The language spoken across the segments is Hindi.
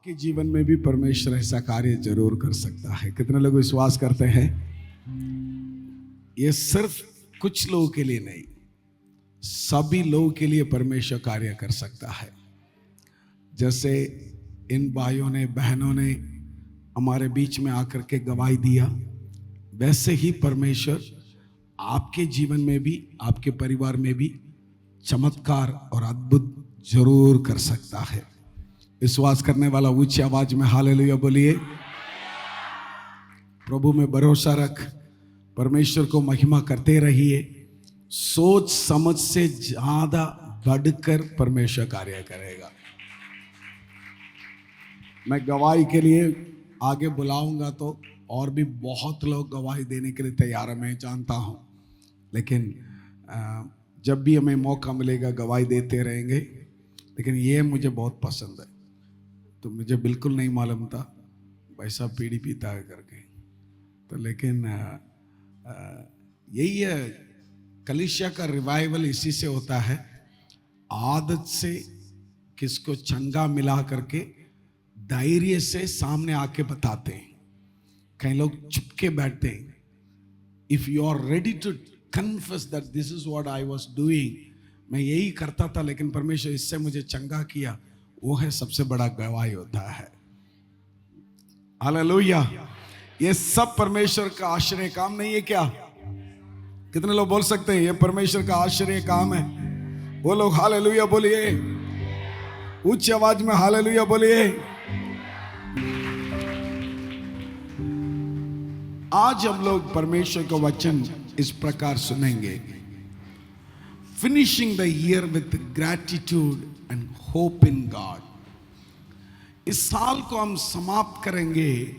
आपके जीवन में भी परमेश्वर ऐसा कार्य जरूर कर सकता है। कितने लोग विश्वास करते हैं? ये सिर्फ कुछ लोगों के लिए नहीं, सभी लोगों के लिए परमेश्वर कार्य कर सकता है। जैसे इन भाइयों ने बहनों ने हमारे बीच में आकर के गवाही दिया, वैसे ही परमेश्वर आपके जीवन में भी, आपके परिवार में भी चमत्कार और अद्भुत जरूर कर सकता है। विश्वास करने वाला ऊंची आवाज में हालेलुया बोलिए। प्रभु में भरोसा रख, परमेश्वर को महिमा करते रहिए। सोच समझ से ज्यादा बढ़कर परमेश्वर कार्य करेगा। मैं गवाही के लिए आगे बुलाऊंगा तो और भी बहुत लोग गवाही देने के लिए तैयार है, मैं जानता हूं, लेकिन जब भी हमें मौका मिलेगा गवाही देते रहेंगे। लेकिन ये मुझे बहुत पसंद है, तो मुझे बिल्कुल नहीं मालूम था वैसा पीढ़ी पीता है करके, तो लेकिन यही है, कलीसिया का रिवाइवल इसी से होता है। आदत से किसको चंगा मिला करके धैर्य से सामने आके बताते हैं। कई लोग चुपके बैठते हैं। If you are ready to confess that this is what I was doing, मैं यही करता था लेकिन परमेश्वर इससे मुझे चंगा किया, वो है सबसे बड़ा गवाही होता है। हालेलुया। ये सब परमेश्वर का आश्चर्य काम नहीं है क्या? कितने लोग बोल सकते हैं ये परमेश्वर का आश्चर्य काम है? वो लोग हालेलुया बोलिए, उच्च आवाज में हालेलुया बोलिए। आज हम लोग परमेश्वर का वचन इस प्रकार सुनेंगे, finishing the year with gratitude and hope in God. इस साल को हम समाप्त करेंगे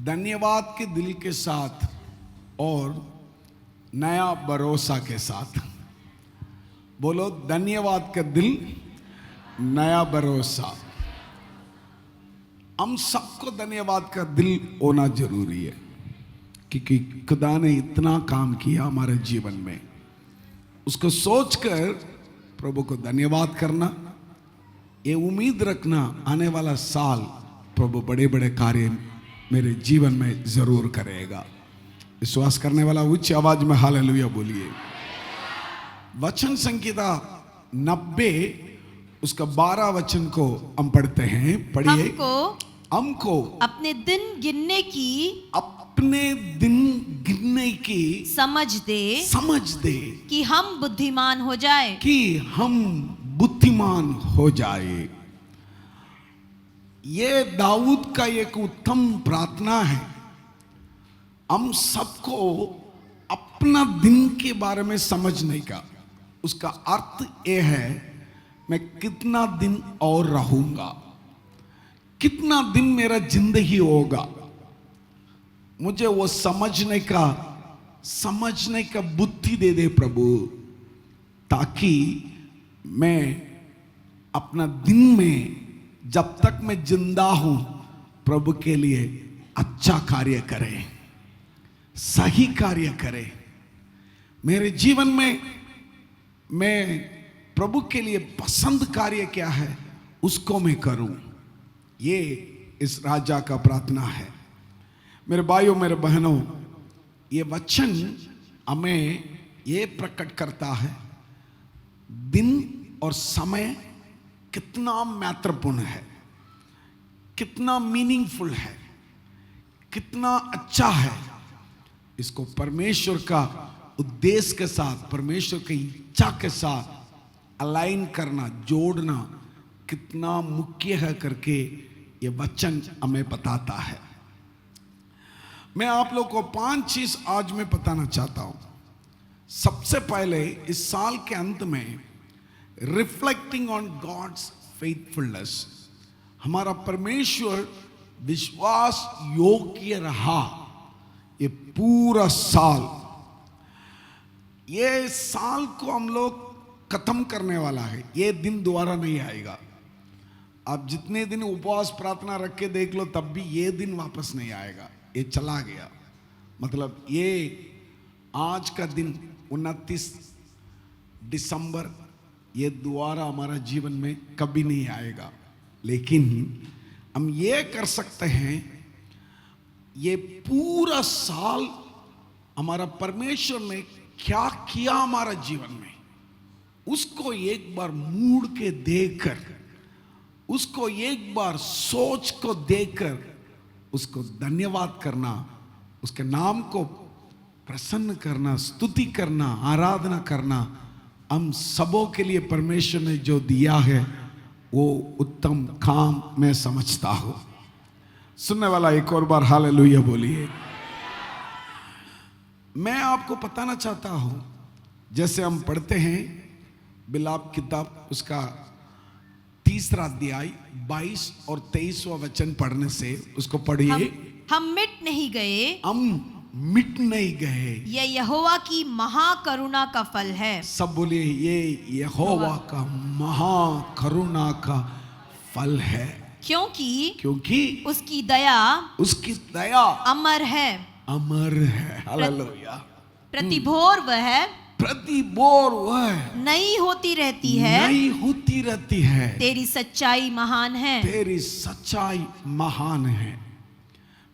धन्यवाद के दिल के साथ और नया भरोसा के साथ। बोलो, धन्यवाद का दिल, नया भरोसा। हम सबको धन्यवाद का दिल होना जरूरी है, क्योंकि खुदा ने इतना काम किया हमारे जीवन में। उसको सोचकर प्रभु को धन्यवाद करना, ये उम्मीद रखना आने वाला साल प्रभु बड़े बड़े कार्य मेरे जीवन में जरूर करेगा। विश्वास करने वाला उच्च आवाज में हालेलुया बोलिए। वचन संहिता 90 उसका 12 वचन को हम पढ़ते हैं। पढ़िए। हमको अपने दिन गिनने की समझ दे कि हम बुद्धिमान हो जाए। ये दाऊद का एक उत्तम प्रार्थना है। हम सबको अपना दिन के बारे में समझने का, उसका अर्थ यह है मैं कितना दिन और रहूंगा, कितना दिन मेरा जिंदगी होगा। मुझे वो समझने का बुद्धि दे दे प्रभु, ताकि मैं अपना दिन में जब तक मैं जिंदा हूं प्रभु के लिए अच्छा कार्य करे, सही कार्य करे। मेरे जीवन में मैं प्रभु के लिए पसंद कार्य क्या है उसको मैं करूं। ये इस राजा का प्रार्थना है। मेरे भाइयों, मेरे बहनों, ये वचन हमें ये प्रकट करता है दिन और समय कितना महत्वपूर्ण है, कितना मीनिंगफुल है, कितना अच्छा है। इसको परमेश्वर का उद्देश्य के साथ, परमेश्वर की इच्छा के साथ अलाइन करना, जोड़ना कितना मुख्य है करके ये वचन हमें बताता है। मैं आप लोग को 5 चीज आज मैं बताना चाहता हूं। सबसे पहले, इस साल के अंत में रिफ्लेक्टिंग ऑन गॉड्स फेथफुलनेस, हमारा परमेश्वर विश्वास योग्य रहा ये पूरा साल। ये साल को हम लोग खत्म करने वाला है। ये दिन दोबारा नहीं आएगा। आप जितने दिन उपवास प्रार्थना रख के देख लो, तब भी ये दिन वापस नहीं आएगा। ये चला गया। मतलब ये आज का दिन 29 दिसंबर, ये दोबारा हमारा जीवन में कभी नहीं आएगा। लेकिन हम ये कर सकते हैं, ये पूरा साल हमारा परमेश्वर ने क्या किया हमारा जीवन में, उसको एक बार मूड के देकर, उसको एक बार सोच को देकर उसको धन्यवाद करना, उसके नाम को प्रसन्न करना, स्तुति करना, आराधना करना, हम सबों के लिए परमेश्वर ने जो दिया है वो उत्तम काम मैं समझता हूं। सुनने वाला एक और बार हालेलुया बोलिए। मैं आपको बताना चाहता हूं, जैसे हम पढ़ते हैं बिलाप किताब उसका 3 अध्याय 22 और 23वां वचन पढ़ने से, उसको पढ़िए। हम मिट नहीं गए, हम मिट नहीं गए, ये यहोवा की महाकरुणा का फल है। सब बोलिए, ये यहोवा का महाकरुणा का फल है। क्योंकि उसकी दया अमर है, अमर है। हालेलुया। प्रतिभोर वह नई होती रहती है, तेरी सच्चाई महान है।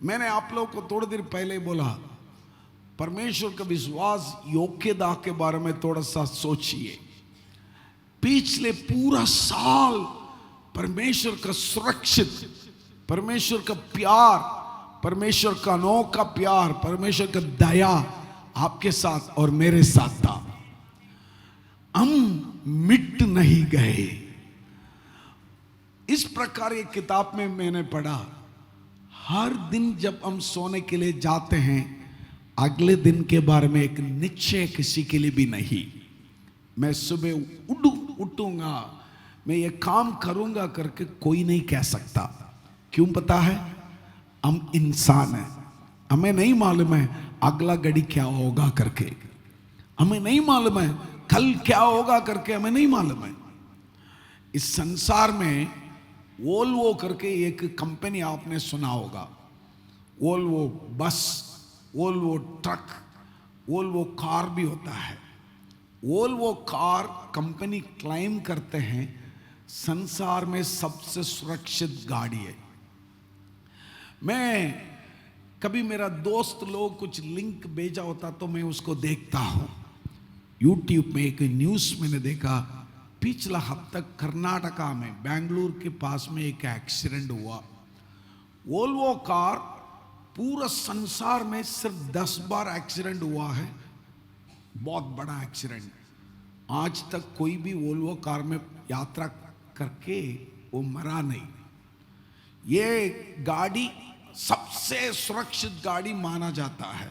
मैंने आप लोगों को थोड़ी देर पहले बोला, परमेश्वर का विश्वास योग्यता के बारे में थोड़ा सा सोचिए। पिछले पूरा साल परमेश्वर का सुरक्षित, परमेश्वर का प्यार, परमेश्वर का अनोखा प्यार, परमेश्वर का दया आपके साथ और मेरे साथ था। हम मिट नहीं गए। इस प्रकार एक किताब में मैंने पढ़ा, हर दिन जब हम सोने के लिए जाते हैं, अगले दिन के बारे में एक निश्चय किसी के लिए भी नहीं। मैं सुबह उठूंगा, मैं ये काम करूंगा करके कोई नहीं कह सकता। क्यों पता है? हम इंसान हैं, हमें नहीं मालूम है अगला घड़ी क्या होगा करके, हमें नहीं मालूम है कल क्या होगा करके, हमें नहीं मालूम है। इस संसार में वोल्वो करके एक कंपनी आपने सुना होगा, Volvo bus, Volvo truck, Volvo car भी होता है। वोल्वो कार कंपनी क्लेम करते हैं संसार में सबसे सुरक्षित गाड़ी है। मैं कभी मेरा दोस्त लोग कुछ लिंक भेजा होता तो मैं उसको देखता हूं। यूट्यूब में एक न्यूज़ मैंने देखा, पिछला हफ्ता कर्नाटका में बेंगलुरु के पास में एक एक्सीडेंट हुआ। वोल्वो कार, पूरा संसार में सिर्फ 10 बार एक्सीडेंट हुआ है, बहुत बड़ा एक्सीडेंट। आज तक कोई भी वोल्वो कार में यात्रा करके वो मरा नहीं। ये गाड़ी सबसे सुरक्षित गाड़ी माना जाता है।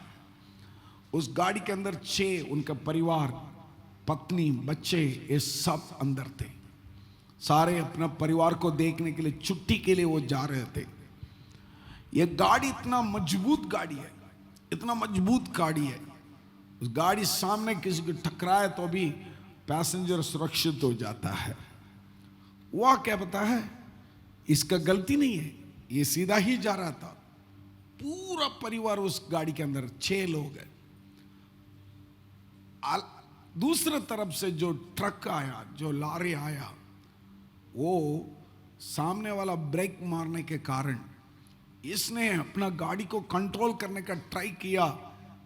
उस गाड़ी के अंदर 6 उनका परिवार, पत्नी, बच्चे, ये सब अंदर थे। सारे अपना परिवार को देखने के लिए, छुट्टी के लिए वो जा रहे थे। ये गाड़ी इतना मजबूत गाड़ी है, इतना मजबूत गाड़ी है, उस गाड़ी सामने किसी को टकराए तो भी पैसेंजर सुरक्षित हो जाता है। वह क्या पता है, इसका गलती नहीं है, ये सीधा ही जा रहा था। पूरा परिवार उस गाड़ी के अंदर, 6 लोग हैं। दूसरे तरफ से जो ट्रक आया, जो लॉरी आया, वो सामने वाला ब्रेक मारने के कारण इसने अपना गाड़ी को कंट्रोल करने का ट्राई किया,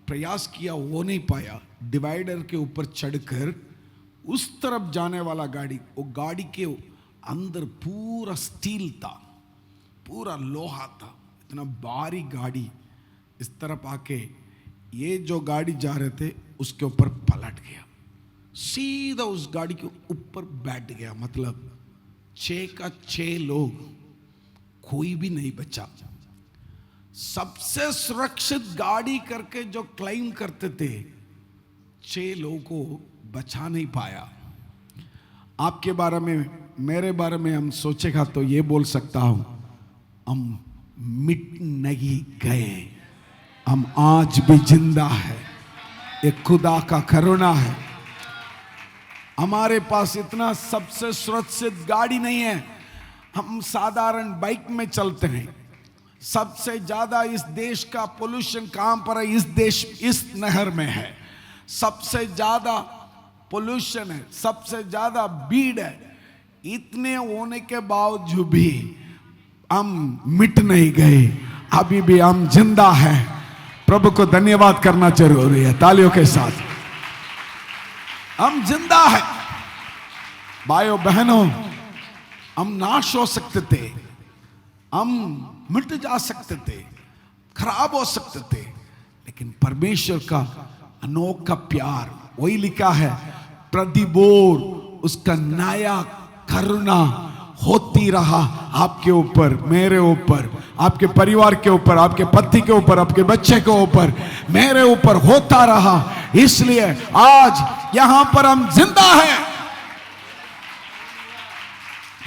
प्रयास किया, वो नहीं पाया। डिवाइडर के ऊपर चढ़कर उस तरफ जाने वाला गाड़ी, वो गाड़ी के अंदर पूरा स्टील था, पूरा लोहा था, इतना भारी गाड़ी इस तरफ आके ये जो गाड़ी जा रहे थे उसके ऊपर पलट गया, सीधा उस गाड़ी के ऊपर बैठ गया। मतलब 6 का 6 लोग, कोई भी नहीं बचा। सबसे सुरक्षित गाड़ी करके जो क्लेम करते थे, 6 लोगों को बचा नहीं पाया। आपके बारे में, मेरे बारे में हम सोचेगा तो ये बोल सकता हूं, हम मिट नहीं गए, हम आज भी जिंदा है। ये खुदा का करुणा है। हमारे पास इतना सबसे सुरक्षित गाड़ी नहीं है, हम साधारण बाइक में चलते हैं। सबसे ज्यादा इस देश का पोल्यूशन कहां पर है? इस देश, इस नहर में है। सबसे ज्यादा पोल्यूशन है, सबसे ज्यादा भीड़ है इतने होने के बावजूद भी हम मिट नहीं गए, अभी भी हम जिंदा हैं। प्रभु को धन्यवाद करना जरूरी है, तालियों के साथ। हम जिंदा हैं भाइयों बहनों। हम नाश हो सकते थे, हम मिट जा सकते थे, खराब हो सकते थे, लेकिन परमेश्वर का अनोखा प्यार, वही लिखा है, प्रतिबोर उसका नया करुणा होती रहा आपके ऊपर, मेरे ऊपर, आपके परिवार के ऊपर, आपके पति के ऊपर, आपके बच्चे के ऊपर, मेरे ऊपर होता रहा। इसलिए आज यहां पर हम जिंदा हैं।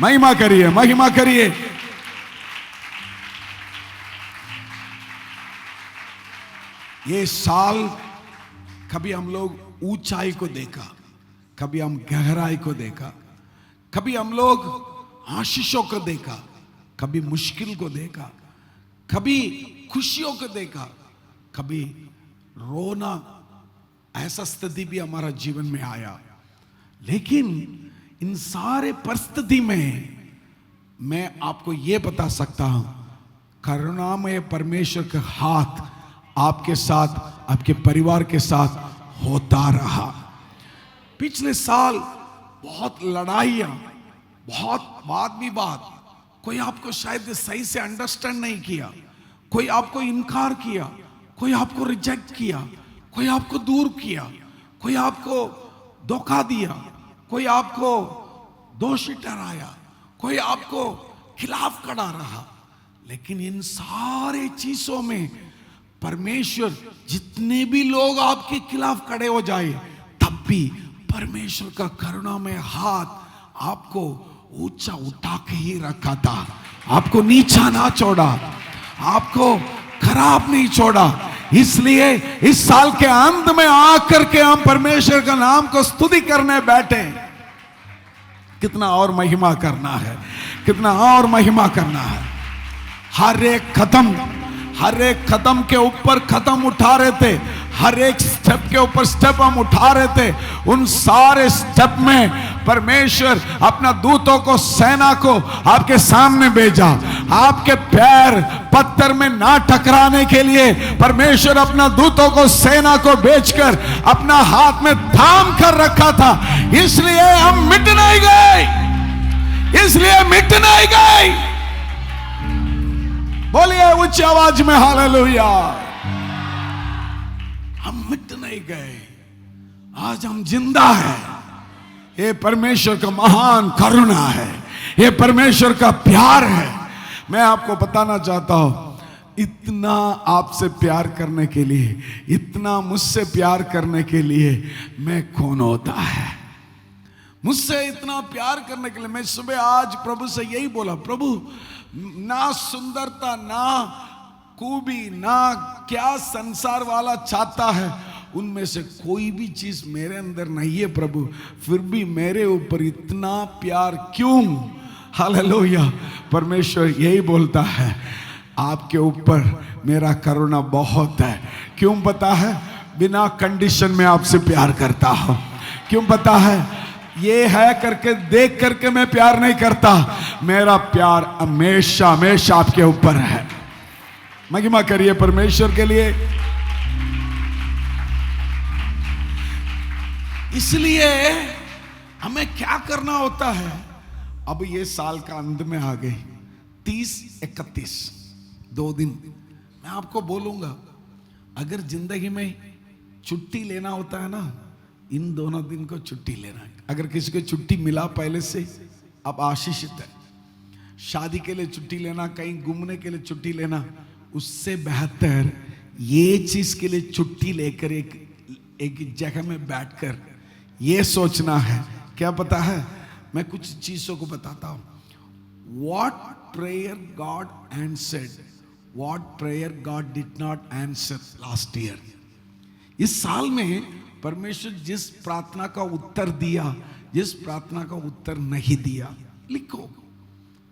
महिमा करिए, महिमा करिए। ये साल कभी हम लोग ऊंचाई को देखा, कभी हम गहराई को देखा, कभी हम लोग आशीषों को देखा, कभी मुश्किल को देखा, कभी खुशियों को देखा, कभी रोना, ऐसा स्थिति भी हमारा जीवन में आया। लेकिन इन सारे परिस्थिति में मैं आपको यह बता सकता हूं, करुणामय परमेश्वर का हाथ आपके साथ, आपके परिवार के साथ होता रहा। पिछले साल बहुत लड़ाइयां, बहुत वाद विवाद, कोई आपको शायद सही से अंडरस्टैंड नहीं किया, कोई आपको इनकार किया, कोई आपको रिजेक्ट किया, कोई आपको दूर किया, कोई आपको धोखा दिया, कोई आपको दोषी ठहराया, कोई आपको खिलाफ खड़ा रहा। लेकिन इन सारे चीजों में परमेश्वर, जितने भी लोग आपके खिलाफ खड़े हो जाए, तब भी परमेश्वर का करुणा में हाथ आपको ऊंचा उठा के ही रखा था, आपको नीचा ना छोड़ा, आपको खराब नहीं छोड़ा। इसलिए इस साल के अंत में आकर के हम परमेश्वर का नाम को स्तुति करने बैठे। कितना और महिमा करना है, कितना और महिमा करना है। हर एक कदम के ऊपर कदम उठा रहे थे, हर एक स्टेप के ऊपर स्टेप हम उठा रहे थे। उन सारे स्टेप में परमेश्वर अपना दूतों को, सेना को आपके सामने भेजा। आपके पैर पत्थर में ना टकराने के लिए परमेश्वर अपना दूतों को, सेना को भेजकर अपना हाथ में थाम कर रखा था। इसलिए हम मिट नहीं गए, इसलिए मिट नहीं गए। बोलिए उच्च आवाज में हालेलुया। हम मिट नहीं गए, आज हम जिंदा हैं। ये परमेश्वर का महान करुणा है, ये परमेश्वर का प्यार है। मैं आपको बताना चाहता हूं, इतना आपसे प्यार करने के लिए, इतना मुझसे प्यार करने के लिए मैं कौन होता है? मुझसे इतना प्यार करने के लिए मैं सुबह आज प्रभु से यही बोला, प्रभु ना सुंदरता, ना खूबी, ना क्या संसार वाला चाहता है, उनमें से कोई भी चीज मेरे अंदर नहीं है प्रभु, फिर भी मेरे ऊपर इतना प्यार क्यों? हालेलुया। परमेश्वर यही बोलता है, आपके ऊपर मेरा करुणा बहुत है। क्यों पता है? बिना कंडीशन में आपसे प्यार करता हूं। क्यों पता है? ये है करके, देख करके मैं प्यार नहीं करता। मेरा प्यार हमेशा हमेशा आपके ऊपर है। महिमा करिए परमेश्वर के लिए। इसलिए हमें क्या करना होता है? अब ये साल का अंत में आ गई, 30-31 2 दिन। मैं आपको बोलूंगा, अगर जिंदगी में छुट्टी लेना होता है ना, इन दोनों दिन को छुट्टी लेना है। अगर किसी को छुट्टी मिला पहले से, अब आशीषित है। शादी के लिए छुट्टी लेना, कहीं घूमने के लिए छुट्टी लेना, उससे बेहतर ये चीज के लिए छुट्टी लेकर एक जगह में बैठकर ये सोचना है। क्या पता है? मैं कुछ चीजों को बताता हूं। What prayer God answered, what prayer God did not answer last year। इस साल में परमेश्वर जिस प्रार्थना का उत्तर दिया, जिस प्रार्थना का उत्तर नहीं दिया, लिखो।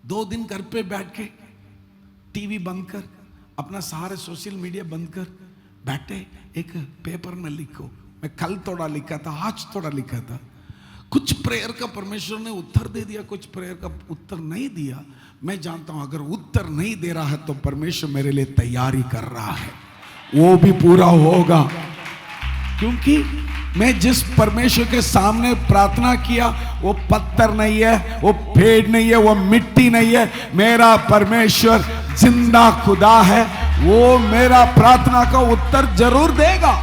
2 दिन घर पे बैठ के टीवी बंद कर, अपना सारे सोशल मीडिया बंद कर बैठे, एक पेपर में लिखो। मैं कल थोड़ा लिखा था, आज थोड़ा लिखा था। कुछ प्रेयर का परमेश्वर ने उत्तर दे दिया, कुछ प्रेयर का उत्तर नहीं दिया। मैं जानता हूं अगर उत्तर नहीं दे रहा है तो परमेश्वर मेरे लिए तैयारी कर रहा है, वो भी पूरा होगा। क्योंकि मैं जिस परमेश्वर के सामने प्रार्थना किया वो पत्थर नहीं है, वो पेड़ नहीं है, वो मिट्टी नहीं है। मेरा परमेश्वर जिंदा खुदा है, वो मेरा प्रार्थना का उत्तर जरूर देगा।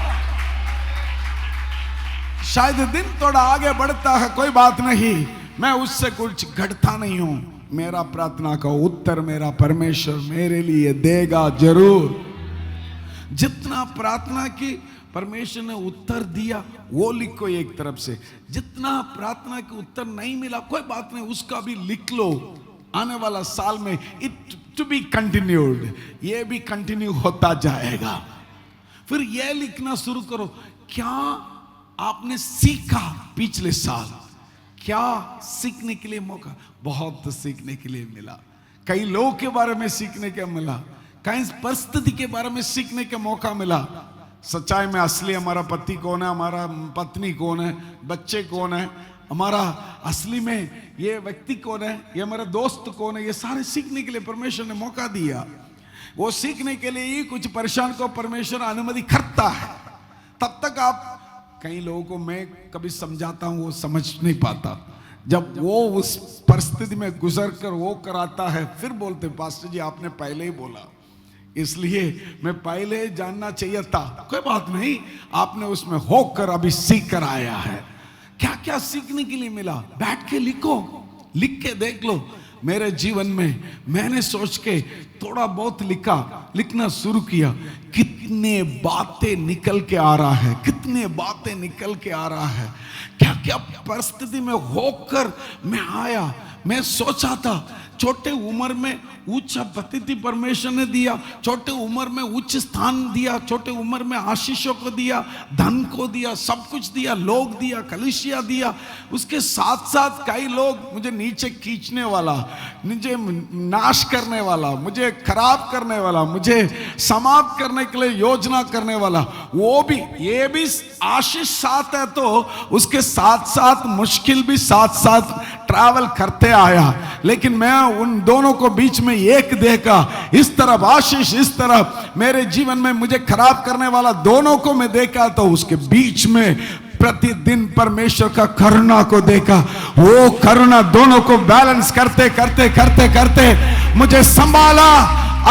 शायद दिन थोड़ा आगे बढ़ता है, कोई बात नहीं, मैं उससे कुछ घटता नहीं हूं। मेरा प्रार्थना का उत्तर मेरा परमेश्वर मेरे लिए देगा जरूर। जितना प्रार्थना की परमेश्वर ने उत्तर दिया वो लिखो एक तरफ से, जितना प्रार्थना के उत्तर नहीं मिला कोई बात नहीं, उसका भी लिख लो। आने वाला साल में इट टू बी कंटिन्यूड, ये भी कंटिन्यू होता जाएगा। फिर ये लिखना शुरू करो, क्या आपने सीखा पिछले साल, क्या सीखने के लिए मौका, बहुत सीखने के लिए मिला। कई लोगों के बारे में सीखने का मिला, कई परिस्थिति के बारे में सीखने का मौका मिला। सच्चाई में असली हमारा पति कौन है, हमारा पत्नी कौन है, बच्चे कौन है, हमारा असली में ये व्यक्ति कौन है, ये हमारा दोस्त कौन है, ये सारे सीखने के लिए परमेश्वर ने मौका दिया। वो सीखने के लिए ही कुछ परेशान को परमेश्वर अनुमति करता है। तब तक आप, कई लोगों को मैं कभी समझाता हूं वो समझ नहीं पाता, जब वो उस परिस्थिति में गुजर कर वो कराता है फिर बोलते पास्टर जी आपने पहले ही बोला, इसलिए मैं पहले जानना चाहिए था। कोई बात नहीं, आपने उसमें होकर अभी सीख कर आया है। क्या क्या सीखने के लिए मिला, बैठ के लिखो, लिख के देख लो। मेरे जीवन में मैंने सोच के थोड़ा बहुत लिखना शुरू किया, कितने बातें निकल के आ रहा है, कितने बातें निकल के आ रहा है। क्या क्या परिस्थिति में होकर मैं आया। मैं सोचा था छोटे उम्र में ऊंचा पतिथि परमेश्वर ने दिया, छोटे उम्र में उच्च स्थान दिया, छोटे उम्र में आशीषों को दिया, धन को दिया, सब कुछ दिया, लोग दिया, कलीसिया दिया। उसके साथ साथ कई लोग मुझे नीचे खींचने वाला, मुझे नाश करने वाला, मुझे खराब करने वाला, मुझे समाप्त करने के लिए योजना करने वाला, वो भी, ये भी आशीष साथ है तो उसके साथ साथ मुश्किल भी साथ साथ ट्रैवल करते आया। लेकिन मैं उन दोनों को बीच में एक देखा, इस तरफ आशीष, इस तरफ मेरे जीवन में मुझे खराब करने वाला, दोनों को मैं देखा तो उसके बीच में प्रतिदिन परमेश्वर का करुणा को देखा। वो करुणा दोनों को बैलेंस करते करते करते करते मुझे संभाला।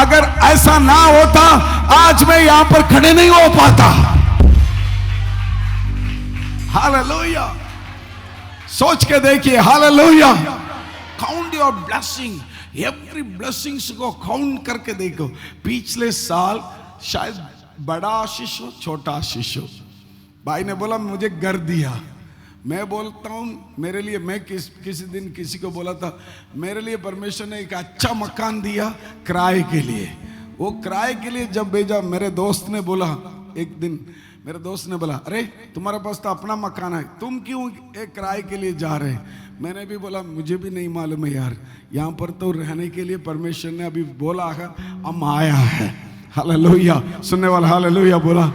अगर ऐसा ना होता आज मैं यहां पर खड़े नहीं हो पाता। हालेलुया, सोच के देखिए, hallelujah. Count your blessing, every blessings को काउंट करके देखो। पिछले साल शायद बड़ा आशीष हो, छोटा आशीष हो। भाई ने बोला मुझे घर दिया, मैं बोलता हूं मेरे लिए, मैं किसी दिन किसी को बोला था मेरे लिए परमेश्वर ने एक अच्छा मकान दिया किराए के लिए। वो किराए के लिए जब भेजा, मेरे दोस्त ने बोला, एक दिन मेरे दोस्त ने बोला अरे तुम्हारे पास तो अपना मकान है, तुम क्यों एक किराए के लिए जा रहे हैं। मैंने भी बोला मुझे भी नहीं मालूम है यार, यहाँ पर तो रहने के लिए परमेश्वर ने अभी बोला है, हम आया है। हालेलुया, सुनने वाला हालेलुया बोला।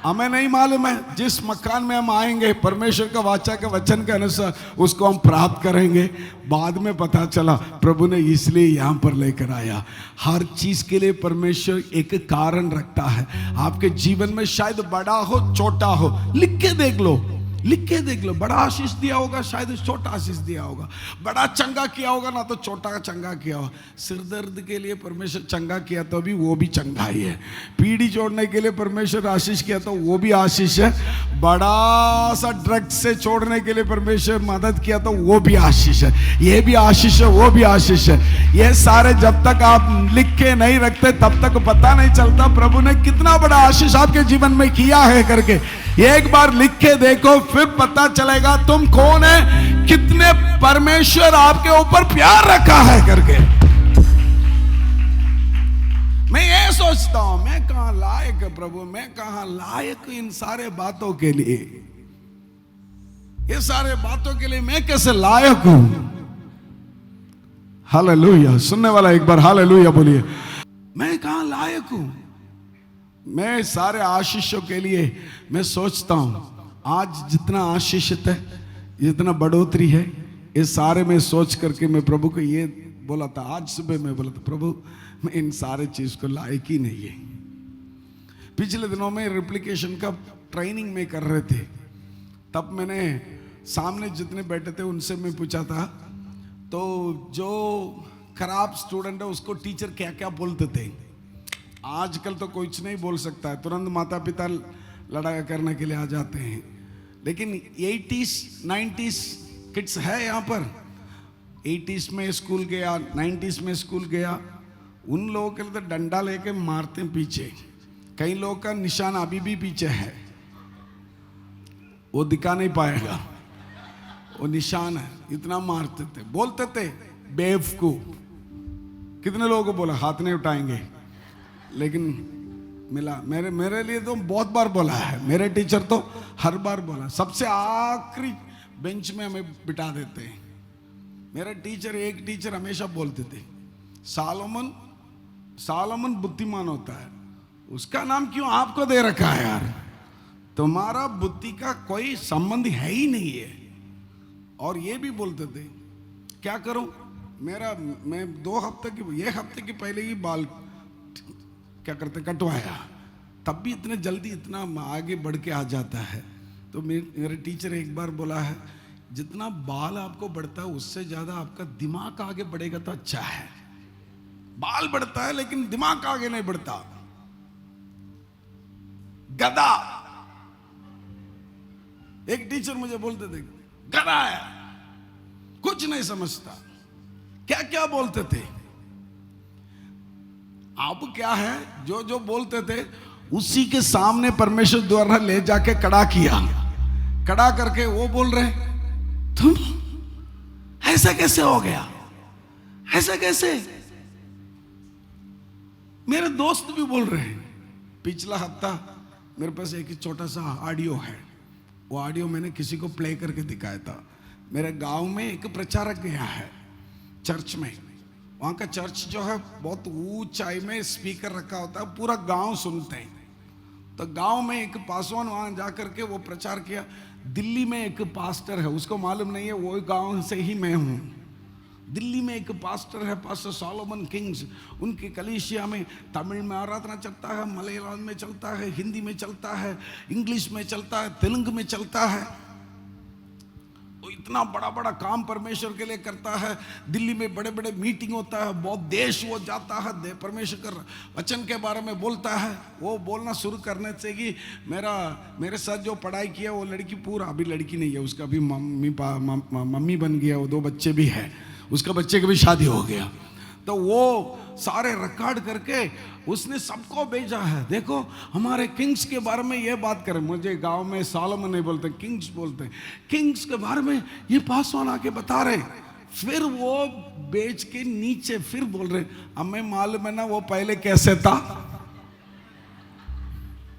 हमें नहीं मालूम है जिस मकान में हम आएंगे परमेश्वर का वाचा के वचन के अनुसार उसको हम प्राप्त करेंगे। बाद में पता चला प्रभु ने इसलिए यहाँ पर लेकर आया। हर चीज के लिए परमेश्वर एक कारण रखता है। आपके जीवन में शायद बड़ा हो छोटा हो, लिख के देख लो, लिख के देख लो। बड़ा आशीष दिया होगा, शायद छोटा आशीष दिया होगा। बड़ा चंगा किया होगा ना तो छोटा चंगा किया होगा। सिर दर्द के लिए परमेश्वर चंगा किया तो भी वो भी चंगा ही है। पीढ़ी छोड़ने के लिए परमेश्वर आशीष किया तो वो भी आशीष है। बड़ा सा ड्रग्स से छोड़ने के लिए परमेश्वर मदद किया तो वो भी आशीष है। ये भी आशीष है, वो भी आशीष है। ये सारे जब तक आप लिख के नहीं रखते तब तक पता नहीं चलता प्रभु ने कितना बड़ा आशीष आपके जीवन में किया है करके। एक बार लिख के देखो, फिर पता चलेगा तुम कौन है, कितने परमेश्वर आपके ऊपर प्यार रखा है करके। मैं ये सोचता हूं मैं कहां लायक है प्रभु, मैं कहां लायक इन सारे बातों के लिए, ये सारे बातों के लिए मैं कैसे लायक हूं। हालेलुया, सुनने वाला एक बार हालेलुया बोलिए। मैं कहां लायक हूं। मैं सारे आशीषों के लिए मैं सोचता हूं आज जितना आशीषित है जितना बढ़ोतरी है, ये सारे में सोच करके मैं प्रभु को ये बोला था, आज सुबह मैं बोला था, प्रभु मैं इन सारे चीज को लायक ही नहीं है। पिछले दिनों में रिप्लिकेशन का ट्रेनिंग में कर रहे थे, तब मैंने सामने जितने बैठे थे उनसे मैं पूछा था, तो जो खराब स्टूडेंट है उसको टीचर क्या क्या बोलते थे। आजकल तो कुछ नहीं बोल सकता है, तुरंत माता पिता लड़ाई करने के लिए आ जाते हैं। लेकिन 80s 90s किड्स है यहाँ पर, 80s में स्कूल गया, 90s में स्कूल गया, उन लोगों के लिए तो डंडा लेके मारते हैं पीछे। कई लोगों का निशान अभी भी पीछे है, वो दिखा नहीं पाएगा, वो निशान है, इतना मारते थे। बोलते थे बेवकूफ, कितने लोगों को बोला, हाथ नहीं उठाएंगे, लेकिन मिला। मेरे लिए तो बहुत बार बोला है, मेरे टीचर तो हर बार बोला, सबसे आखिरी बेंच में हमें बिठा देते हैं। मेरे टीचर, एक टीचर हमेशा बोलते थे, सालोमन बुद्धिमान होता है, उसका नाम क्यों आपको दे रखा है यार, तुम्हारा बुद्धि का कोई संबंध है ही नहीं है। और ये भी बोलते थे, क्या करूं, मैं 2 हफ्ते की, 1 हफ्ते की पहले ही बाल क्या करते कटवाया, तब भी इतने जल्दी इतना आगे बढ़ के आ जाता है। तो मेरे टीचर एक बार बोला है, जितना बाल आपको बढ़ता है उससे ज्यादा आपका दिमाग आगे बढ़ेगा तो अच्छा है। बाल बढ़ता है लेकिन दिमाग आगे नहीं बढ़ता। गधा, एक टीचर मुझे बोलते थे, गधा है, कुछ नहीं समझता, क्या क्या बोलते थे। अब क्या है, जो जो बोलते थे उसी के सामने परमेश्वर द्वारा ले जाके खड़ा किया, खड़ा करके वो बोल रहे, तुम ऐसा कैसे हो गया, ऐसा कैसे। मेरे दोस्त भी बोल रहे हैं। पिछला हफ्ता मेरे पास एक छोटा सा ऑडियो है, वो ऑडियो मैंने किसी को प्ले करके दिखाया था। मेरे गांव में एक प्रचारक गया है चर्च में, वहाँ का चर्च जो है बहुत ऊंचाई में स्पीकर रखा होता है, पूरा गांव सुनते हैं। तो गांव में एक पासवान वहाँ जाकर के वो प्रचार किया। दिल्ली में एक पास्टर है, उसको मालूम नहीं है वो गांव से ही मैं हूँ। दिल्ली में एक पास्टर है, पास्टर सोलोमन किंग्स, उनकी कलीसिया में तमिल में आराधना चलता है, मलयालम में चलता है, हिंदी में चलता है, इंग्लिश में चलता है, तेलुगु में चलता है। वो इतना बड़ा बड़ा काम परमेश्वर के लिए करता है। दिल्ली में बड़े बड़े मीटिंग होता है, बहुत देश वो जाता है, परमेश्वर का वचन के बारे में बोलता है। वो बोलना शुरू करने से कि मेरे साथ जो पढ़ाई किया वो लड़की, पूरा अभी लड़की नहीं है, उसका भी मम्मी बन गया, वो 2 बच्चे भी है, उसका बच्चे की भी शादी हो गया। तो वो सारे रिकॉर्ड करके उसने सबको भेजा है, देखो हमारे किंग्स के बारे में ये बात करें। मुझे गांव में सोलोमन नहीं बोलते, किंग्स बोलते, किंग्स के बारे में ये पासवान आके बता रहे। फिर वो बेच के नीचे फिर बोल रहे, हमें मालूम है ना वो पहले कैसे था,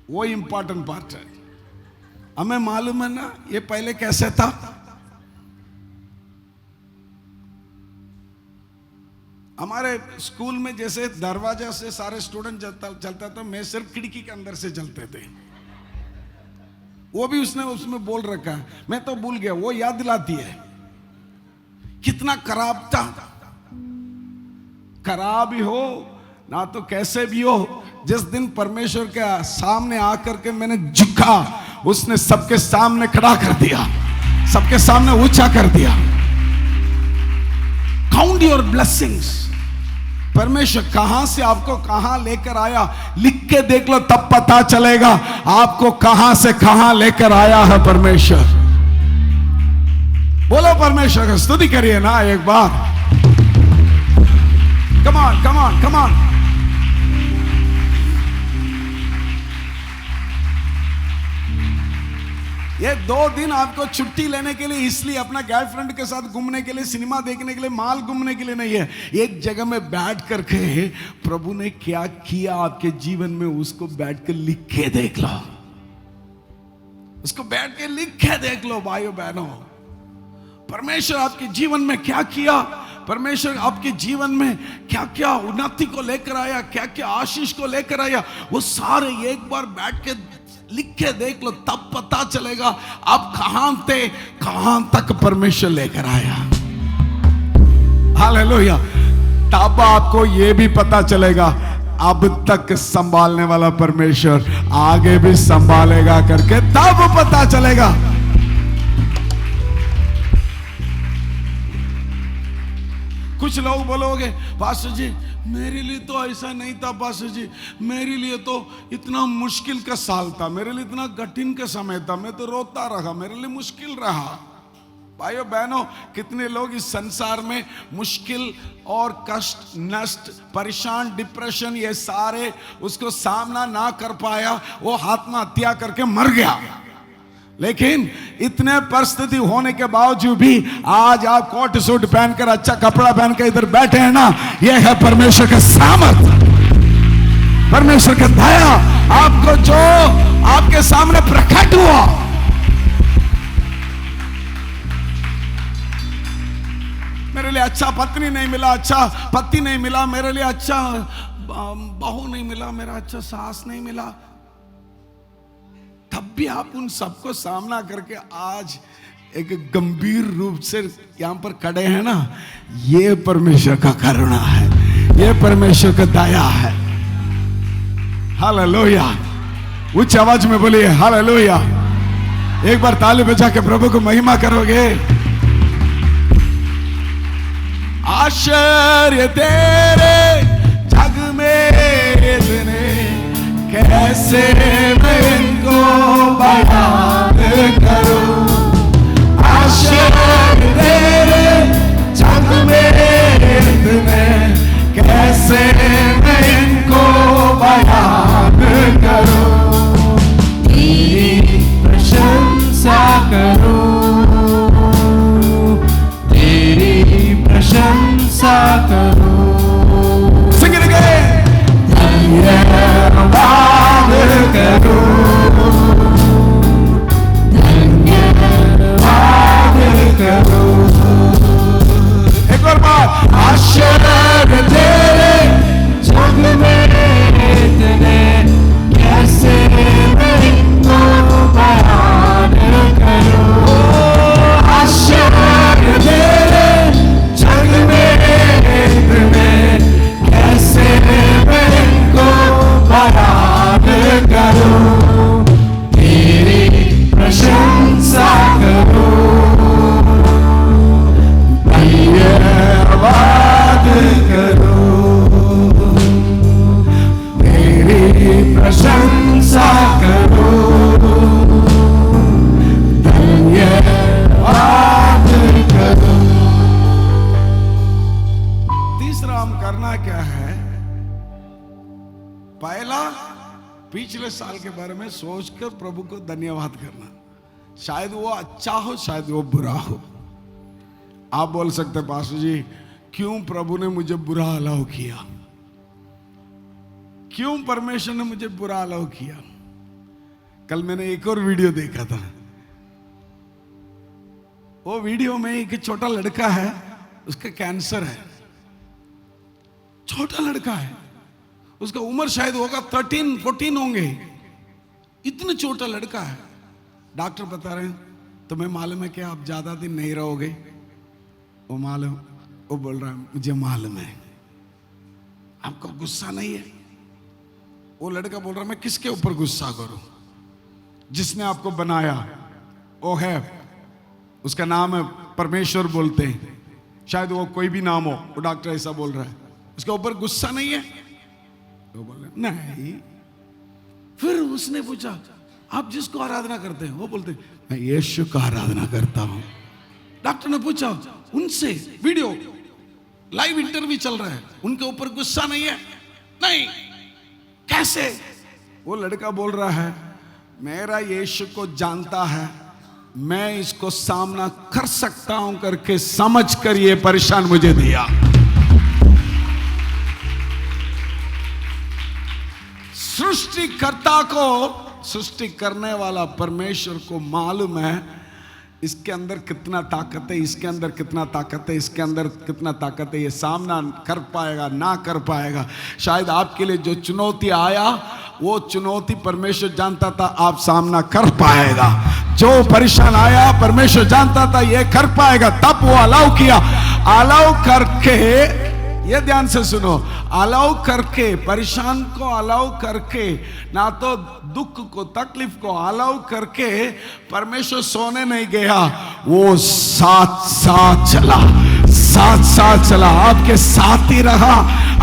वो इंपॉर्टेंट पार्ट है। हमें मालूम है ना ये पहले कैसे था। हमारे स्कूल में जैसे दरवाजा से सारे स्टूडेंट चलता था, मैं सिर्फ खिड़की के अंदर से चलते थे। वो भी उसमें बोल रखा है, मैं तो भूल गया, वो याद दिलाती है। कितना खराब था, खराब ही हो ना तो कैसे भी हो, जिस दिन परमेश्वर के सामने आकर के मैंने झुका, उसने सबके सामने खड़ा कर दिया, सबके सामने ऊंचा कर दिया। Count your blessings. परमेश्वर कहां से आपको कहां लेकर आया, लिख के देख लो, तब पता चलेगा आपको कहां से कहां लेकर आया है परमेश्वर। बोलो परमेश्वर का स्तुति करिए ना एक बार। Come on come on come on. ये 2 दिन आपको छुट्टी लेने के लिए, इसलिए अपना गर्लफ्रेंड के साथ घूमने के लिए, सिनेमा देखने के लिए, मॉल घूमने के लिए नहीं है। एक जगह में बैठ करके प्रभु ने क्या किया आपके जीवन में, उसको बैठ के लिख के देख लो, उसको बैठ के लिख के देख लो भाइयों बहनों। परमेश्वर आपके जीवन में क्या किया, परमेश्वर आपके जीवन में क्या क्या उन्नति को लेकर आया, क्या क्या आशीष को लेकर आया, वो सारे एक बार बैठ के लिख के देख लो, तब पता चलेगा आप कहां थे, कहां तक परमेश्वर लेकर आया। हालेलुया। तब आपको यह भी पता चलेगा अब तक संभालने वाला परमेश्वर आगे भी संभालेगा करके, तब पता चलेगा। कुछ लोग बोलोगे पास्टर जी मेरे लिए तो ऐसा नहीं था, पास्टर जी मेरे लिए तो इतना मुश्किल का साल था, मेरे लिए इतना कठिन का समय था, मैं तो रोता रहा, मेरे लिए मुश्किल रहा। भाइयों बहनों, कितने लोग इस संसार में मुश्किल और कष्ट, नष्ट, परेशान, डिप्रेशन, ये सारे उसको सामना ना कर पाया, वो आत्महत्या करके मर गया। लेकिन इतने परिस्थिति होने के बावजूद भी आज आप कोट सूट पहनकर, अच्छा कपड़ा पहनकर इधर बैठे हैं ना, यह है परमेश्वर का सामर्थ, परमेश्वर का दया, आपको जो आपके सामने प्रकट हुआ। मेरे लिए अच्छा पत्नी नहीं मिला, अच्छा पति नहीं मिला, मेरे लिए अच्छा बहू नहीं मिला, मेरा अच्छा सास नहीं मिला, तब भी आप उन सबको सामना करके आज एक गंभीर रूप से यहां पर खड़े हैं ना, ये परमेश्वर का करुणा है, ये परमेश्वर का दया है। हालेलुया। उच्च आवाज में बोलिए हालेलुया। एक बार ताली बजा के प्रभु को महिमा करोगे। आश्चर्य तेरे जग में इतने, कैसे मैं इनको बयान करूं। आश्चर्य तेरे जग में इतने, कैसे मैं इनको बयान करूं। तेरी प्रशंसा करूं, तेरी प्रशंसा करूं। Sing it again. धन्यवाद करूं, धन्यवाद करूं। एक और बार। आश्चर्य तेरे जग में इतने, कैसे मैं इनको बयान करूं। आश्चर्य तेरे जग में इतने, कैसे मैं इनको बयान करूं। तेरी प्रशंसा करूं, धन्यवाद करूं, तेरी प्रशंसा करूं, धन्यवाद करूं। तीसरा हम करना क्या है? पहला पिछले साल के बारे में सोचकर प्रभु को धन्यवाद करना। शायद वो अच्छा हो, शायद वो बुरा हो। आप बोल सकते पास्टर जी क्यों प्रभु ने मुझे बुरा अलाउ किया, क्यों परमेश्वर ने मुझे बुरा अलाउ किया। कल मैंने एक और वीडियो देखा था। वो वीडियो में एक छोटा लड़का है, उसका कैंसर है, छोटा लड़का है, उसका उम्र शायद होगा 13-14 होंगे, इतना छोटा लड़का है। डॉक्टर बता रहे हैं तुम्हें मालूम है कि आप ज्यादा दिन नहीं रहोगे। वो मालूम, वो बोल रहा है मुझे मालूम है। आपको गुस्सा नहीं है? वो लड़का बोल रहा है मैं किसके ऊपर गुस्सा करूं, जिसने आपको बनाया वो है, उसका नाम है परमेश्वर बोलते हैं, शायद वो कोई भी नाम हो। वो डॉक्टर ऐसा बोल रहा है, उसके ऊपर गुस्सा नहीं है? वो बोले नहीं। फिर उसने पूछा आप जिसको आराधना करते हैं? वो बोलते मैं यीशु का आराधना करता हूं। डॉक्टर ने पूछा उनसे, वीडियो लाइव इंटरव्यू चल रहा है, उनके ऊपर गुस्सा नहीं है? नहीं। कैसे? वो लड़का बोल रहा है मेरा यीशु को जानता है, मैं इसको सामना कर सकता हूं करके समझ कर ये परेशान मुझे दिया। सृष्टिकर्ता को, सृष्टि करने वाला परमेश्वर को मालूम है इसके अंदर कितना ताकत है, इसके अंदर कितना ताकत है, इसके अंदर कितना ताकत है, ये सामना कर पाएगा ना कर पाएगा। शायद आपके लिए जो चुनौती आया वो चुनौती परमेश्वर जानता था आप सामना कर पाएगा। जो परेशान आया परमेश्वर जानता था ये कर पाएगा, तब वो अलाउ किया। अलाउ करके, ये ध्यान से सुनो, अलाउ करके, परेशान को अलाउ करके, ना तो दुख को तकलीफ को अलाउ करके परमेश्वर सोने नहीं गया, वो साथ साथ चला, साथ साथ चला, आपके साथ ही रहा,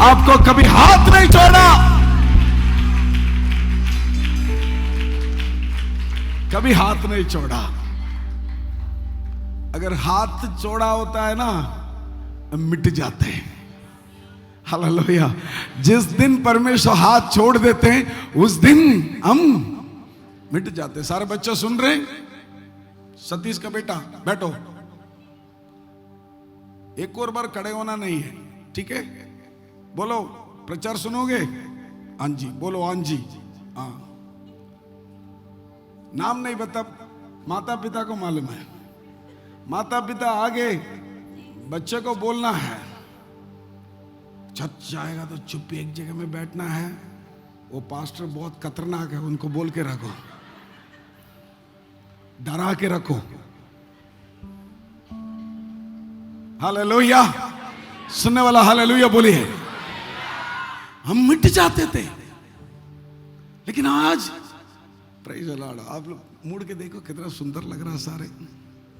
आपको कभी हाथ नहीं छोड़ा, कभी हाथ नहीं छोड़ा। अगर हाथ छोड़ा होता है ना, मिट जाते हैं। हालेलुया। जिस दिन परमेश्वर हाथ छोड़ देते हैं उस दिन हम मिट जाते हैं। सारे बच्चे सुन रहे हैं? सतीश का बेटा बैठो, एक और बार खड़े होना नहीं है, ठीक है? बोलो, प्रचार सुनोगे? हाँ जी बोलो, हाँ जी। हाँ, नाम नहीं बता, माता पिता को मालूम है। माता पिता आगे बच्चे को बोलना है, छत जाएगा तो चुप एक जगह में बैठना है। वो पास्टर बहुत खतरनाक है, उनको बोल के रखो, डरा के रखो। हालेलुया। सुनने वाला हालेलुया बोलिए। हम मिट जाते थे, लेकिन आज प्रेज़ द लॉर्ड, आप लोग मुड़ के देखो कितना सुंदर लग रहा है, सारे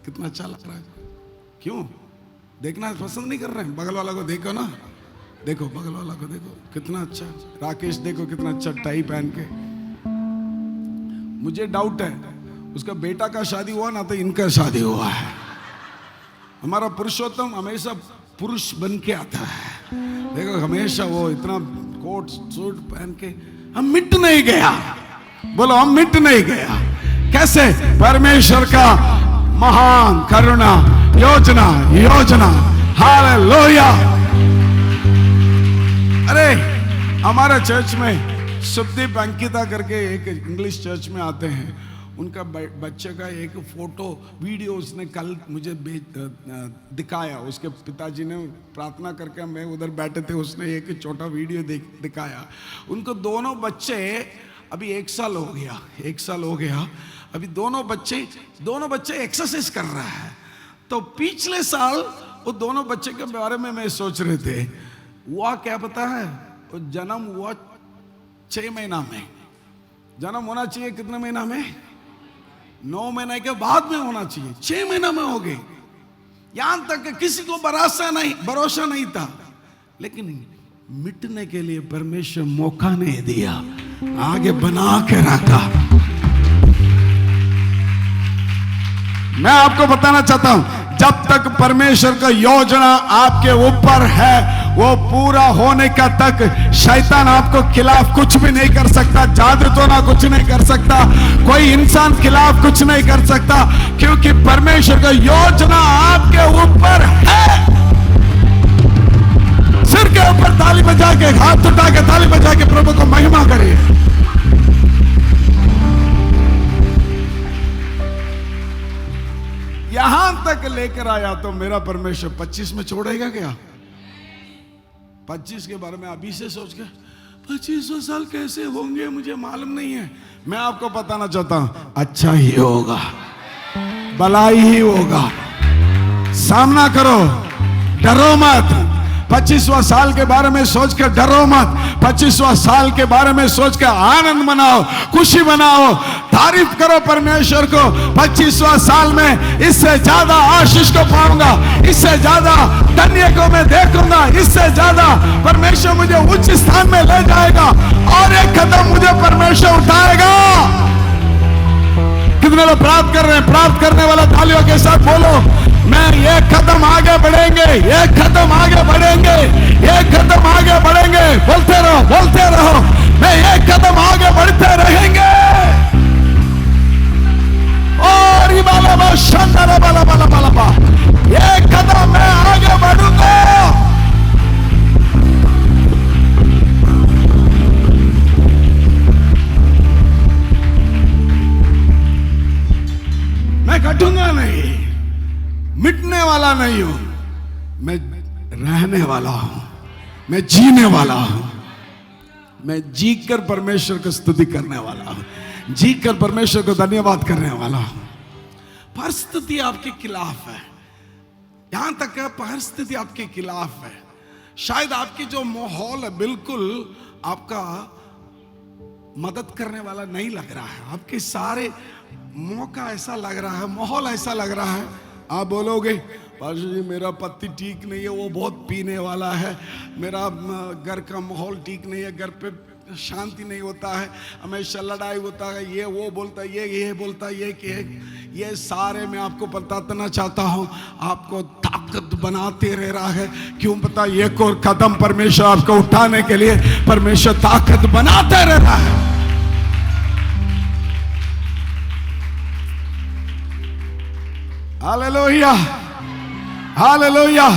कितना अच्छा लग रहा है। क्यों देखना पसंद नहीं कर रहे हैं? बगल वाला को देखो ना, देखो बगल वाला को देखो कितना अच्छा। राकेश देखो कितना अच्छा टाई पहन के। मुझे डाउट है उसका बेटा का शादी हुआ ना तो इनका शादी हुआ है। हमारा पुरुषोत्तम हमेशा पुरुष बन के आता है, देखो हमेशा वो इतना कोट सूट पहन के। हम मिट नहीं गया, बोलो हम मिट नहीं गया। कैसे? परमेश्वर का महान करुणा योजना, योजना। हालेलुया। अरे हमारे चर्च में सुखदीप अंकिता करके एक इंग्लिश चर्च में आते हैं, उनका बच्चे का एक फोटो वीडियो उसने कल मुझे दिखाया। उसके पिताजी ने प्रार्थना करके, मैं उधर बैठे थे, उसने एक छोटा वीडियो दिखाया। उनको दोनों बच्चे अभी 1 साल हो गया, 1 साल हो गया। अभी दोनों बच्चे एक्सरसाइज कर रहा है। तो पिछले साल वो दोनों बच्चे के बारे में मैं सोच रहे थे, हुआ क्या पता है? वो जन्म हुआ 6 महीना में। जन्म होना चाहिए कितने महीना में? 9 महीने के बाद में होना चाहिए, 6 महीना में हो गए। यहां तक कि किसी को भरोसा नहीं था, लेकिन मिटने के लिए परमेश्वर मौका नहीं दिया, आगे बना के रखा। मैं आपको बताना चाहता हूं, जब तक परमेश्वर का योजना आपके ऊपर है, वो पूरा होने का तक शैतान आपको खिलाफ कुछ भी नहीं कर सकता। जादू टोना कुछ नहीं कर सकता, कोई इंसान खिलाफ कुछ नहीं कर सकता, क्योंकि परमेश्वर का योजना आपके ऊपर है। सिर के ऊपर ताली बजा के, हाथ उठा के ताली बजा के प्रभु को महिमा करिए। यहां तक लेकर आया तो मेरा परमेश्वर 25 में छोड़ेगा क्या? 25 के बारे में अभी से सोच के 25 साल कैसे होंगे मुझे मालूम नहीं है। मैं आपको बताना चाहता हूं, अच्छा ही होगा, भलाई ही होगा। सामना करो, डरो मत। 25वां साल के बारे में सोच के डरो मत। 25वां साल के बारे में सोच के आनंद मनाओ, खुशी मनाओ, तारीफ करो परमेश्वर को। 25वां साल में इससे ज्यादा आशीष को पाऊंगा, इससे ज्यादा धन्य को मैं देखूंगा, इससे ज्यादा परमेश्वर मुझे उच्च स्थान में ले जाएगा और एक कदम मुझे परमेश्वर उठाएगा। कितने लोग प्राप्त कर रहे हैं? प्राप्त करने वाला तालियों के साथ बोलो, मैं एक कदम आगे बढ़ेंगे, एक कदम आगे बढ़ेंगे, एक कदम आगे बढ़ेंगे। बोलते रहो, बोलते रहो, मैं एक कदम आगे बढ़ते रहेंगे। और ये बाला शानदार बाला बाला बाला बा, एक कदम मैं आगे बढ़ूंगा। मैं घटूंगा नहीं। वाला नहीं हूं, मैं रहने वाला हूं, मैं जीने वाला हूं, मैं जीकर परमेश्वर की स्तुति करने वाला हूं, जीकर परमेश्वर को धन्यवाद करने वाला हूं। परिस्थिति आपके खिलाफ है, यहां तक है परिस्थिति आपके खिलाफ है। शायद आपकी जो माहौल है बिल्कुल आपका मदद करने वाला नहीं लग रहा है, आपके सारे मौका ऐसा लग रहा है, माहौल ऐसा लग रहा है। आप बोलोगे पास्टर जी मेरा पति ठीक नहीं है, वो बहुत पीने वाला है, मेरा घर का माहौल ठीक नहीं है, घर पे शांति नहीं होता है, हमेशा लड़ाई होता है, ये वो बोलता है, ये बोलता है, ये सारे मैं आपको बताना चाहता हूं, आपको ताकत बनाते रह रहा है। क्यों पता? एक और कदम परमेश्वर आपको उठाने के लिए परमेश्वर ताकत बनाते रह रहा है। Hallelujah, hallelujah.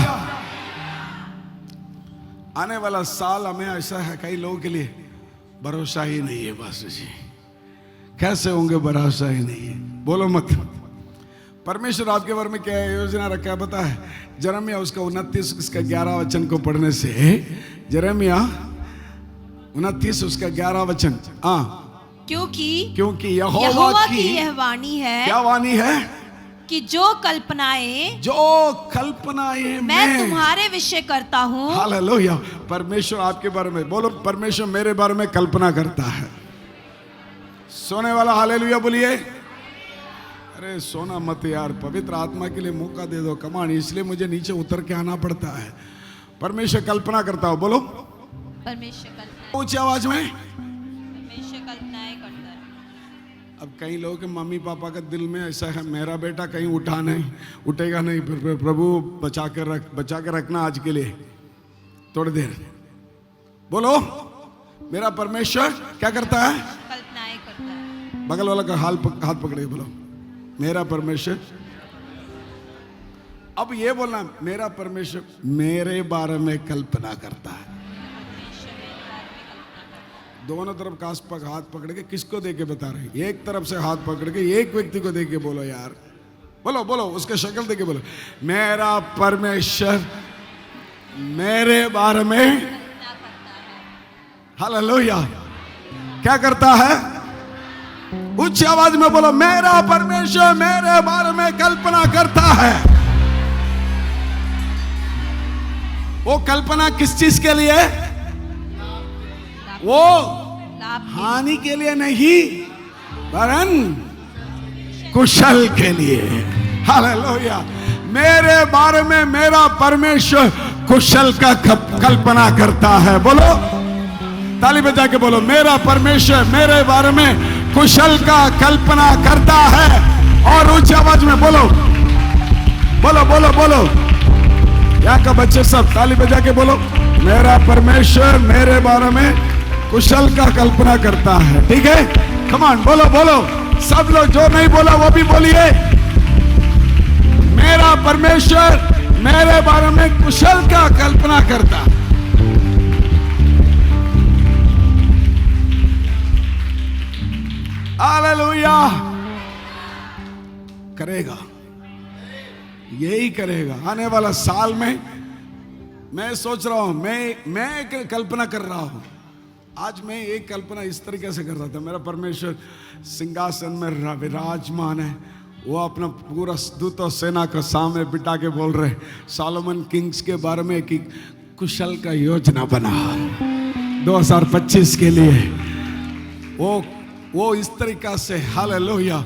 आने वाला साल हमें ऐसा है, कई लोगों के लिए भरोसा ही नहीं है। बस जी कैसे होंगे, भरोसा ही नहीं है। बोलो मत। परमेश्वर आपके बारे में क्या योजना रखा है पता है? यिर्मयाह उसका 29 उसका 11 वचन को पढ़ने से, यिर्मयाह 29 उसका 11 वचन। क्योंकि यहोवा की यह वाणी है। क्या वाणी है? कि जो कल्पनाएं मैं तुम्हारे विषय करता हूँ। हालेलुया। परमेश्वर आपके बारे में, बोलो परमेश्वर मेरे बारे में कल्पना करता है। सोने वाला हालेलुया बोलिए। अरे सोना मत यार, पवित्र आत्मा के लिए मौका दे दो। कमान, इसलिए मुझे नीचे उतर के आना पड़ता है। परमेश्वर कल्पना करता हो, बोलो परमेश्वर कल्पना। ऊंची आवाज में परमेश्वर कल्पनाएं करता है। अब कई लोगों के मम्मी पापा का दिल में ऐसा है, मेरा बेटा कहीं उठेगा नहीं, प्रभु बचा के रखना आज के लिए थोड़ी देर। बोलो मेरा परमेश्वर क्या करता है? कल्पनाएं करता है। बगल वाला का हाथ पकड़े, बोलो मेरा परमेश्वर। अब ये बोलना, मेरा परमेश्वर मेरे बारे में कल्पना करता है। दोनों तरफ का हाथ पकड़ के किसको दे के बता रहे हैं? एक तरफ से हाथ पकड़ के एक व्यक्ति को दे के बोलो यार, बोलो उसके शक्ल दे के बोलो, मेरा परमेश्वर मेरे बारे में हालेलुया क्या करता है? उच्च आवाज में बोलो, मेरा परमेश्वर मेरे बारे में कल्पना करता है। वो कल्पना किस चीज के लिए? वो हानि के लिए नहीं, वरन कुशल के लिए। हालेलुया। मेरे बारे में मेरा परमेश्वर कुशल का कल्पना करता है। बोलो ताली बजा के बोलो, मेरा परमेश्वर मेरे बारे में कुशल का कल्पना करता है। और उच्च आवाज में बोलो बोलो बोलो बोलो। यहाँ का बच्चे सब ताली बजा के बोलो, मेरा परमेश्वर मेरे बारे में कुशल का कल्पना करता है। ठीक है, कम ऑन बोलो बोलो। सब लोग जो नहीं बोला वो भी बोलिए, मेरा परमेश्वर मेरे बारे में कुशल का कल्पना करता। हालेलुया। करेगा, यही करेगा। आने वाला साल में मैं सोच रहा हूं, मैं एक कल्पना कर रहा हूं। आज मैं एक कल्पना इस तरीके से कर रहा था, मेरा परमेश्वर सिंहासन में विराजमान है, वो अपना पूरा दूत और सेना का सामने बिठा के बोल रहे सॉलोमन किंग्स के बारे में कि कुशल का योजना बना 2025 के लिए। वो इस तरीका से हालेलुया।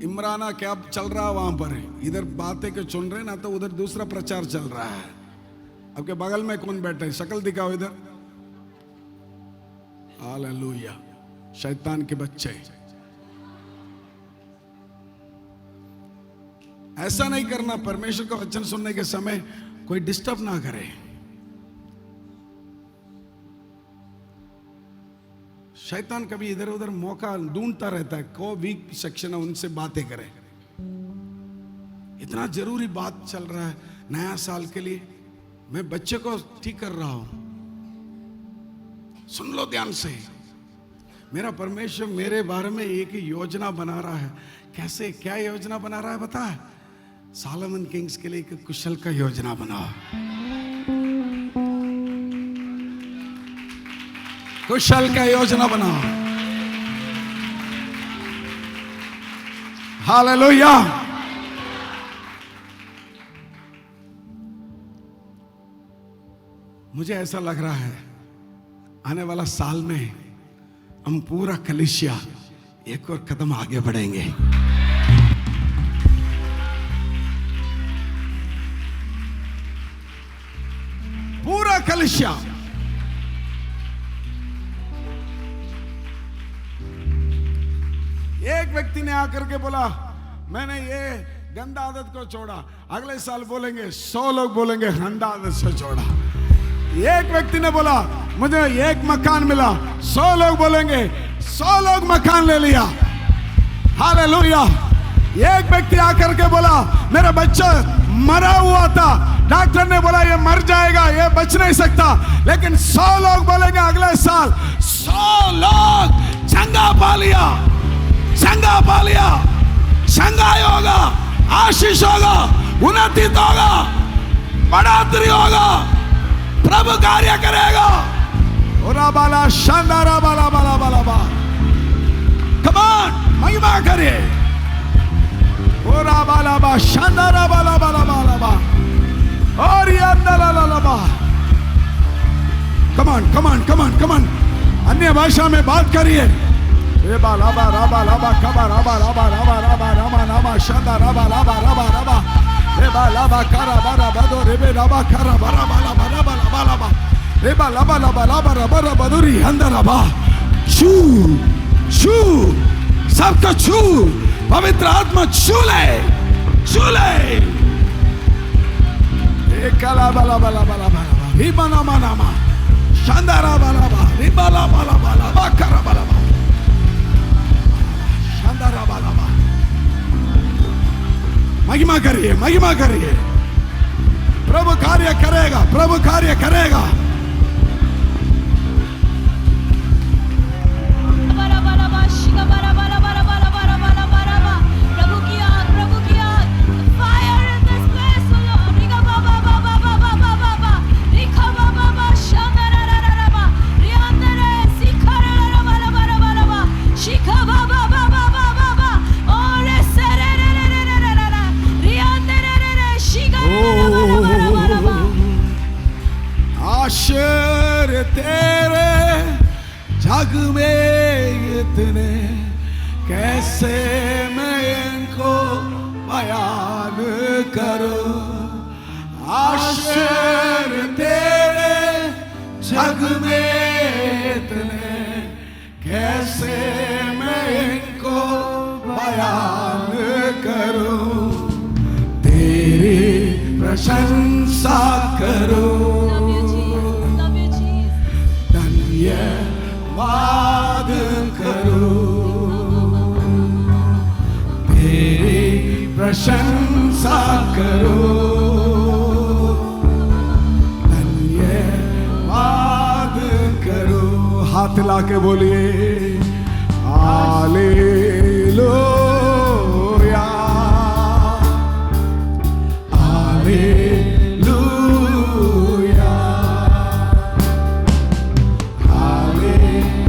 इमराना क्या चल रहा है वहां पर? इधर बातें के सुन रहे ना, तो उधर दूसरा प्रचार चल रहा है। आपके बगल में कौन बैठा है? शक्ल दिखाओ इधर। हालेलुया। शैतान के बच्चे, ऐसा नहीं करना। परमेश्वर का वचन सुनने के समय कोई डिस्टर्ब ना करे। शैतान कभी इधर उधर मौका ढूंढता रहता है, को वीक सेक्शन है उनसे बातें करें। इतना जरूरी बात चल रहा है नया साल के लिए, मैं बच्चे को ठीक कर रहा हूं। सुन लो ध्यान से, मेरा परमेश्वर मेरे बारे में एक योजना बना रहा है। कैसे, क्या योजना बना रहा है बता? सॉलोमन किंग्स के लिए एक कुशल का योजना बनाओ, कुशल का योजना बनाओ। हालेलुया। मुझे ऐसा लग रहा है आने वाला साल में हम पूरा कलीसिया एक और कदम आगे बढ़ेंगे। पूरा कलीसिया। एक व्यक्ति ने आकर के बोला मैंने ये गंदा आदत को छोड़ा, अगले साल बोलेंगे 100 लोग बोलेंगे गंदा आदत से छोड़ा। एक व्यक्ति ने बोला मुझे एक मकान मिला, 100 लोग बोलेंगे 100 लोग मकान ले लिया। हालेलुया। एक व्यक्ति आकर के बोला मेरा बच्चा मरा हुआ था, डॉक्टर ने बोला ये मर जाएगा, ये बच नहीं सकता, लेकिन 100 लोग बोलेंगे अगले साल 100 लोग चंगा पा लिया, चंगा पा लिया। चंगाई होगा, आशीष होगा, उन्नति होगा, बढ़ोतरी होगा, प्रभु कार्य करेगा। ओरा बाला शानदारा बाला बाला बाला बा। कम ऑन, महिमा करिए। ओरा बाला बा शानदारा बाला बाला बाला बा। और ये अंदर ला बा। कम on, come on, come on, come on. अन्य भाषा में बात करिए। रेबा लाबा राबा लाबा कबा राबा राबा राबा राबा रामा नामा शांदा राबा लाबा राबा राबा रेबा लाबा कारा बारा बदो रेबे राबा कारा बारा बाला बारा बाला बाला बा रेबा लाबा लाबा लाबा राबा राबा दूरी अंदर राबा। छू छू सबको छू, पवित्र आत्मा छू ले, छू ले। एक काला बाला बाला बाला बाला रिबा नामा नामा शांदा राबा लाबा रिबा लाबा लाबा लाबा कारा बाला बा। महिमा करिए, महिमा करिए। प्रभु कार्य करेगा, प्रभु कार्य करेगा। प्रभु की आग, प्रभु की आग। Fire in this place O lord. रिगा बाबा बाबा बाबा बाबा बा रिखा बाबा बा शांदरा रा रा रा बा रियांदरे सिखरा रा रा बा रा रा रा बा शिखा बाबा बाबा बाबा बा और सरे रे रे रे रे रे रे रियांदरे रे रे शिखा रा रा बा। आश्चर्य तेरे जग में इतने, कैसे मैं इनको बयान करूं। आश्चर्य तेरे जग में इतने, कैसे मैं इनको बयान करूं। तेरी प्रशंसा करूं, धन्यवाद करूं। तेरी प्रशंसा करूं, धन्यवाद करूं। हाथ ला के बोलिए हालेलुया, हालेलुया, हालेलुया,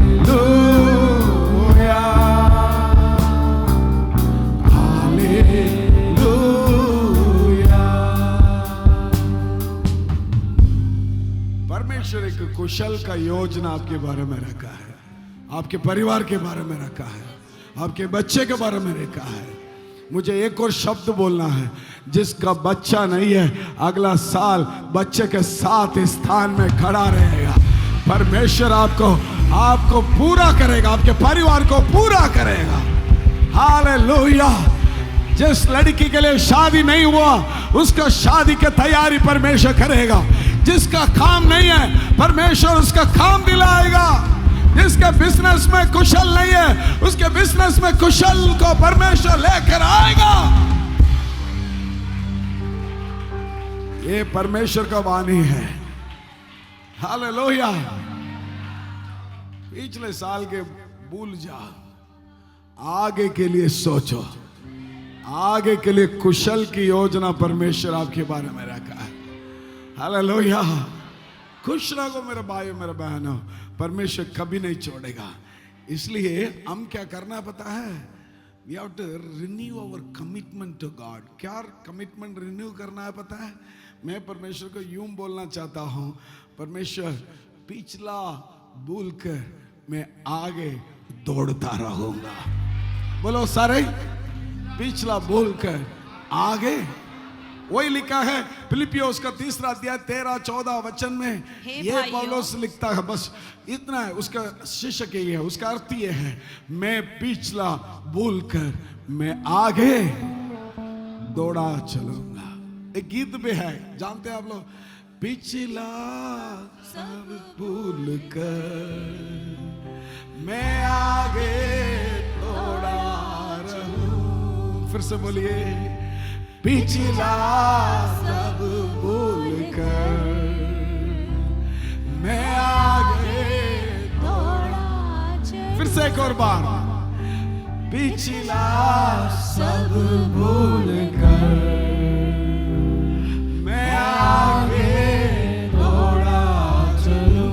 हालेलुया। परमेश्वर एक कुशल का योजना आपके बारे में रखा है, आपके परिवार के बारे में रखा है, आपके बच्चे के बारे में रखा है। मुझे एक और शब्द बोलना है, जिसका बच्चा नहीं है अगला साल बच्चे के साथ स्थान में खड़ा रहेगा। परमेश्वर आपको पूरा करेगा, आपके परिवार को पूरा करेगा। हालेलुया। जिस लड़की के लिए शादी नहीं हुआ उसका शादी की तैयारी परमेश्वर करेगा। जिसका काम नहीं है परमेश्वर उसका काम दिलाएगा। जिसके बिजनेस में कुशल नहीं है उसके बिजनेस में कुशल को परमेश्वर लेकर आएगा। ये परमेश्वर का वाणी है। हालेलुया। पिछले साल के भूल जा, आगे के लिए सोचो, आगे के लिए कुशल की योजना परमेश्वर आपके बारे में रखा है। हालेलुया। खुश रहो मेरे भाइयों मेरे बहनों, परमेश्वर कभी नहीं छोड़ेगा। इसलिए हम क्या करना पता है, we have to renew our commitment to God. क्या कमिटमेंट रिन्यू करना है पता है? मैं परमेश्वर को यूं बोलना चाहता हूं, परमेश्वर पिछला भूल कर मैं आगे दौड़ता रहूंगा। बोलो सारे, पिछला भूल कर आगे। वही लिखा है फिलिपियोस का 3 अध्याय 13-14 वचन में। हे ये भाइयों, पौलुस लिखता है, बस इतना है। उसका शीर्षक ये है, उसका अर्थ ये है, मैं पिछला भूल कर मैं आगे दौड़ा चलूंगा। एक गीत भी है, जानते हैं आप लोग? पिछला सब भूल कर मैं आगे दौड़ा रहूं। फिर से बोलिए, पिछला सब भूल कर मैं आगे दौड़ा फिर से एक और बार, पिछला सब भूल कर मैं आगे दौड़ा चलूं,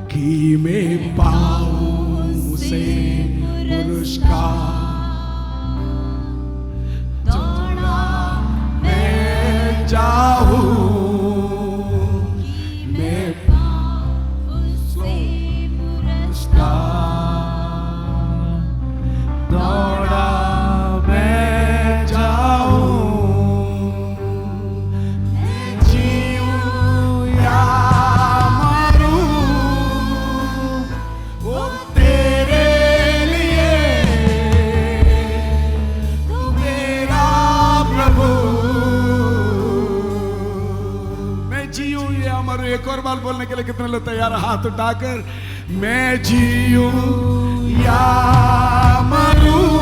कि मैं पाऊं से पुरस्कार। एक और बार बोलने के लिए कितने लोग तैयार? हाथ उठाकर, मैं जीऊं या मरूं